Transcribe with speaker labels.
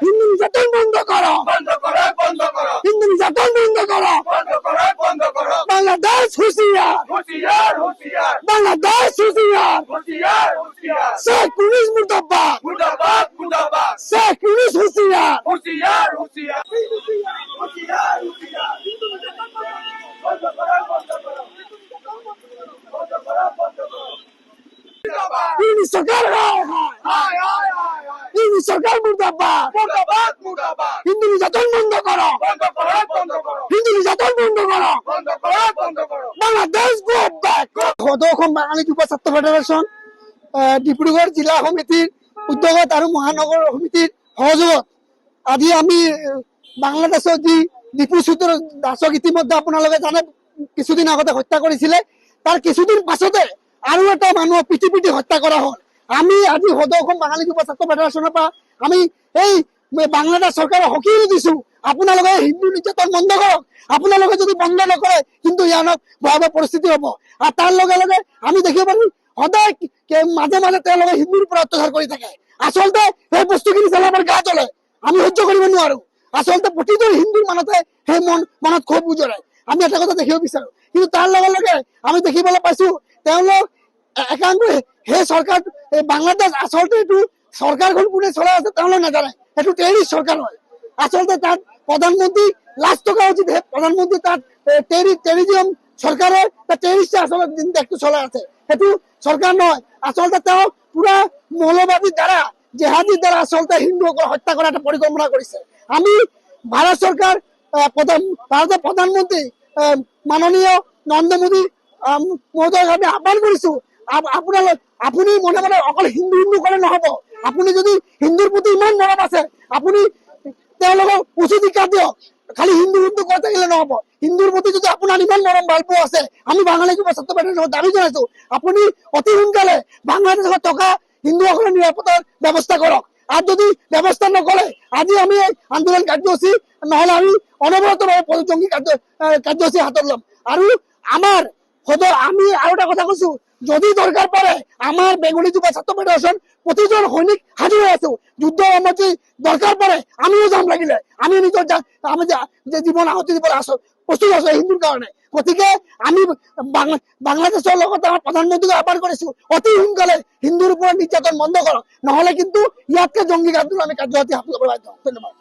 Speaker 1: হিন্দু নির্যাতন বন্ধ করো, হিন্দু নির্যাতন বন্ধ করো। বাংলাদেশ হুঁশিয়ার, বাংলাদেশ হুঁশিয়ার। শেখ পুলিশ মুর্দাবাদ, শেখ পুলিশ হুঁশিয়ার। সরকার সরকার মুর্দাবাদ। হিন্দু নির্যাতন বন্ধ করো, হিন্দু নির্যাতন বন্ধ করো। Bangladesh go back. অসম বাঙালী যুৱ ছাত্ৰ ফেডাৰেশ্যন ডিব্ৰুগড় জিলা সমিতিৰ উদ্যোগত আৰু মহানগৰ সমিতিৰ সহযোগত আজি আমি বাংলাদেশৰ যি দীপুচুতৰ দাসক ইতিমধ্যে আপোনালোকে জানে কিছুদিন আগতে হত্যা কৰিছিলে, তাৰ কিছুদিন পাছতে আৰু এটা মানুহক পিটি পিটি হত্যা কৰা হ'ল। আমি আজি অসম বাঙালী যুৱ ছাত্ৰ ফেডাৰেশ্যনৰ পৰা আমি এই বাংলাদেশ চৰকাৰক সকীয়াই দিছো, আপোনালোকে হিন্দু নিৰ্যাতন বন্ধ কৰক। আপোনালোকে যদি বন্ধ নকৰে কিন্তু ইয়াৰ ভয়াৱহ পৰিস্থিতি হ'ব। আৰু তাৰ লগে লগে আমি দেখিব পাৰিম সদায় মাজে মাজে তেওঁলোকে হিন্দুৰ পৰা অত্যাচাৰ কৰি থাকে। আচলতে সেই বস্তুখিনি চালে আমাৰ গা জ্বলে, আমি সহ্য কৰিব নোৱাৰো। আচলতে প্ৰতিজন হিন্দুৰ মনতে সেই মনত ক্ষোভ উজৰে। আমি এটা কথা দেখিব বিচাৰো, কিন্তু তাৰ লগে লগে আমি দেখিবলৈ পাইছো তেওঁলোক একাংশ সেই চৰকাৰ বাংলাদেশ আচলতে এইটো চৰকাৰখন কোনে চলাই আছে তেওঁলোকে নাজানে, সেইটো টেৰিষ্ট চৰকাৰ হয়। আচলতে তাত প্ৰধানমন্ত্ৰী লাজ থকা উচিত। সেই প্ৰধানমন্ত্ৰী তাত টেৰিজম চৰকাৰে টেৰিষ্টে আচলতে দেশটো চলাই আছে, সেইটো চৰকাৰ নহয়। আচলতে তেওঁ পুৰা মৌলবাদীৰ দ্বাৰা জেহাদীৰ দ্বাৰা আচলতে হিন্দুসকলক হত্যা কৰা এটা পৰিকল্পনা কৰিছে। আমি ভাৰত চৰকাৰ ভাৰতৰ প্ৰধানমন্ত্ৰী মাননীয় নৰেন্দ্ৰ মোদী মহোদয়ক আমি আহ্বান কৰিছো, আপুনি মনে মনে অকল হিন্দু হিন্দু কৰে নহব। আপুনি যদি হিন্দুৰ প্ৰতি ইমান মৰম আছে আপুনি তেওঁলোকক উচিত শিক্ষা দিয়ক। খালি হিন্দু হিন্দু কৈ থাকিলে নহব। হিন্দুৰ প্ৰতি যদি আপোনাৰ ইমান মৰম ভাল পোৱা আছে, আমি বাঙালী যুৱ ছাত্ৰ ফেডাৰেশ্যনত দাবী জনাইছো আপুনি অতি সোনকালে বাংলাদেশত থকা হিন্দুসকলৰ নিৰাপত্তাৰ ব্যৱস্থা কৰক। আৰু যদি ব্যৱস্থা নকৰে আজি আমি আন্দোলন কাৰ্যসূচী নহলে আমি অনবৰতভাৱে জংগী কাৰ্যসূচী হাতত ল'ম। আৰু আমি আৰু এটা কথা কৈছো, যদি দৰকাৰ পৰে আমাৰ বেংগলী যুৱ ছাত্ৰ ফেডাৰেশ্যন প্ৰতিজন সৈনিক সাজু হৈ আছো। যুদ্ধ সময়ত দৰকাৰ পৰে আমিও যাম, লাগিলে আমি নিজৰ আমি জীৱন আহুতি দিবলৈ আছো, প্ৰস্তুত আছো হিন্দুৰ কাৰণে। গতিকে আমি বাংলাদেশৰ লগত আমাৰ প্ৰধানমন্ত্ৰীক আহ্বান কৰিছো অতি সোনকালে হিন্দুৰ ওপৰত নিৰ্যাতন বন্ধ কৰক, নহলে কিন্তু ইয়াতকে জংগী আন্দোলন আমি কাৰ্যসূচী হাতত ল'ব লাগিব। ধন্যবাদ।